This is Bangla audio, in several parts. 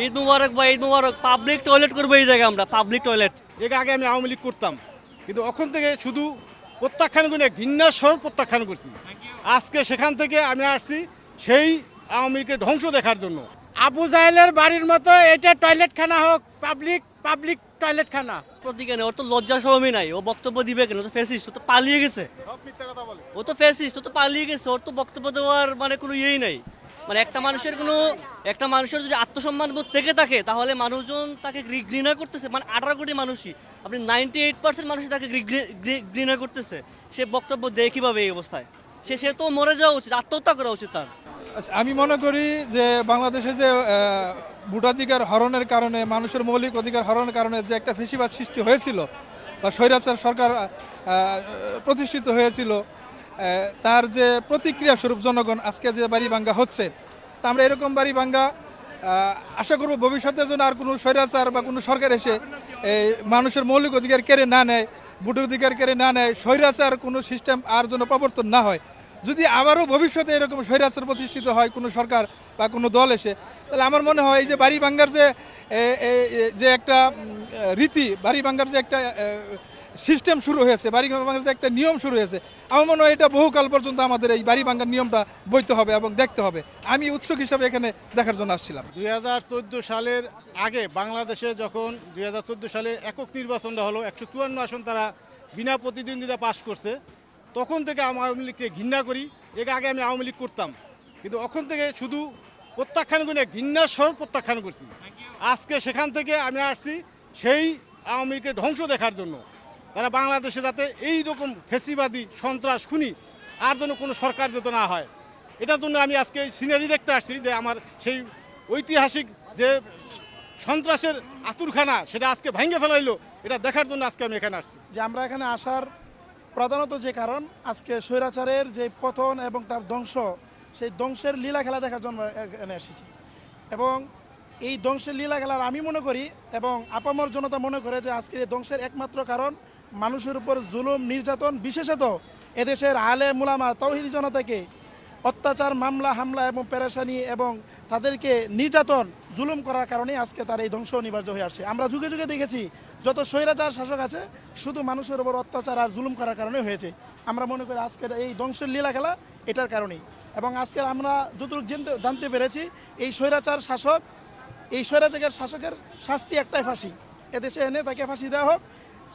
ঈদ মুবারক ভাই, ঈদ মুবারক। পাবলিক টয়লেট করবো এই জায়গায়, আমরা পাবলিক টয়লেট। এর আগে আমি আওয়ামী লীগ করতাম, কিন্তু ওখান থেকে শুধু প্রত্যাখ্যান করে ঘৃণার স্বর প্রত্যাখ্যান করছি। আজকে সেখান থেকে আমি আসছি সেই আওয়ামী লীগের ধ্বংস দেখার জন্য। আবু জাহেলের বাড়ির মতো এটা টয়লেট খানা হোক, পাবলিক টয়লেট খানা। প্রতিজ্ঞানে ওর তো লজ্জা শরমই নাই, ও বক্তব্য দিবে কেন? ও তো ফেসিস্ট, ও তো পালিয়ে গেছে। সব মিথ্যা কথা বলে। ও তো ফেসিস্ট, ও তো পালিয়ে গেছে। ওর তো বক্তব্য দেওয়ার মানে কোনো ইয়েই নাই। মানে একটা মানুষের যদি আত্মসম্মান বোধ থেকে থাকে, তাহলে মানুষজন তাকে ঘৃণা করতেছে। মানে 18 কোটি মানুষই, আপনি 98% মানুষই তাকে ঘৃণা করতেছে। সে বক্তব্য দেয় কিভাবে এই অবস্থায়? সে তো মরে যাওয়া উচিত, আত্মহত্যা করা উচিত তার। আচ্ছা, আমি মনে করি যে বাংলাদেশে যে ভোটাধিকার হরণের কারণে, মানুষের মৌলিক অধিকার হরণের কারণে যে একটা ফেসিবাদ সৃষ্টি হয়েছিল বা স্বৈরাচার সরকার প্রতিষ্ঠিত হয়েছিল, তার যে প্রতিক্রিয়া স্বরূপ জনগণ আজকে যে বাড়ি ভাঙ্গা হচ্ছে, তা আমরা এরকম বাড়ি ভাঙ্গা আশা করব ভবিষ্যতে যেন আর কোনো স্বৈরাচার বা কোনো সরকার এসে মানুষের মৌলিক অধিকার কেড়ে না নেয়, ভোট অধিকার কেড়ে না নেয়, স্বৈরাচার কোনো সিস্টেম আর যেন প্রবর্তন না হয়। যদি আবারও ভবিষ্যতে এরকম স্বৈরাচার প্রতিষ্ঠিত হয় কোনো সরকার বা কোনো দল এসে, তাহলে আমার মনে হয় এই যে বাড়ি ভাঙ্গার যে একটা রীতি, বাড়ি ভাঙ্গার যে একটা সিস্টেম শুরু হয়েছে, বাড়ি ভাঙ্গার যে একটা নিয়ম শুরু হয়েছে, আমার মনে হয় এটা বহুকাল পর্যন্ত আমাদের এই বাড়ি ভাঙ্গার নিয়মটা বইতে হবে এবং দেখতে হবে। আমি উৎসুক হিসাবে এখানে দেখার জন্য আসছিলাম। 2014 সালের আগে বাংলাদেশে যখন 2014 সালে একক নির্বাচনটা হলো, 154 আসন তারা বিনা প্রতিদ্বন্দ্বিতা পাশ করছে, তখন থেকে আমি আওয়ামী লীগকে ঘৃণা করি। এর আগে আমি আওয়ামী লীগ করতাম, কিন্তু ওখান থেকে শুধু প্রত্যাখ্যান করে ঘৃণার স্বর প্রত্যাখ্যান করছি। আজকে সেখান থেকে আমি আসছি সেই আওয়ামী লীগের ধ্বংস দেখার জন্য। তারা বাংলাদেশে যাতে এই রকম ফেসিবাদী সন্ত্রাস খুনি আর যেন কোনো সরকার যাতে না হয়, এটার জন্য আমি আজকে সিনারি দেখতে আসছি, যে আমার সেই ঐতিহাসিক যে সন্ত্রাসের আতুরখানা সেটা আজকে ভেঙে ফেলাইলো, এটা দেখার জন্য আজকে আমি এখানে আসছি। যে আমরা এখানে আসার প্রধানত যে কারণ, আজকে স্বৈরাচারের যে পতন এবং তার ধ্বংস, সেই ধ্বংসের লীলা খেলা দেখার জন্য এখানে এসেছি। এবং এই ধ্বংসের লীলা খেলার আমি মনে করি এবং আপামর জনতা মনে করে যে আজকের এই ধ্বংসের একমাত্র কারণ মানুষের উপর জুলুম নির্যাতন, বিশেষত এদেশের আলে মুলামা তাওহীদি জনতাকে অত্যাচার, মামলা হামলা এবং পেরেশানি এবং তাদেরকে নির্যাতন জুলুম করার কারণে আজকে তার এই ধ্বংস অনিবার্য হয়ে আসছে। আমরা যুগে যুগে দেখেছি যত স্বৈরাচার শাসক আছে শুধু মানুষের উপর অত্যাচার আর জুলুম করার কারণে হয়েছে। আমরা মনে করি আজকের এই ধ্বংসের লীলা খেলা এটার কারণেই। এবং আজকে আমরা যতটুকু জানতে পেরেছি, এই স্বৈরাচার শাসকের শাস্তি একটাই, ফাঁসি। এদেশে এনে তাকে ফাঁসি দেওয়া হোক,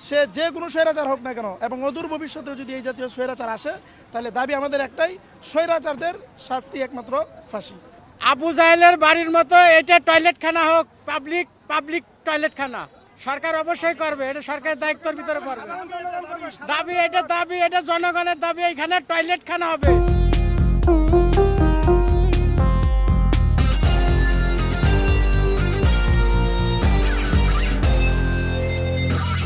সে যে কোনো স্বৈরাচার হোক না কেন। এবং অদূর ভবিষ্যতেও যদি এই জাতীয় স্বৈরাচার আসে, তাহলে দাবি আমাদের একটাই, স্বৈরাচারদের শাস্তি একমাত্র ফাঁসি। আবু জাহেলের বাড়ির মতো এটা টয়লেট খানা হোক, পাবলিক টয়লেট খানা। সরকার অবশ্যই করবে, এটা সরকারের দায়িত্বের ভিতরে পড়বে। দাবি এটা জনগণের দাবি, এখানে টয়লেট খানা হবে।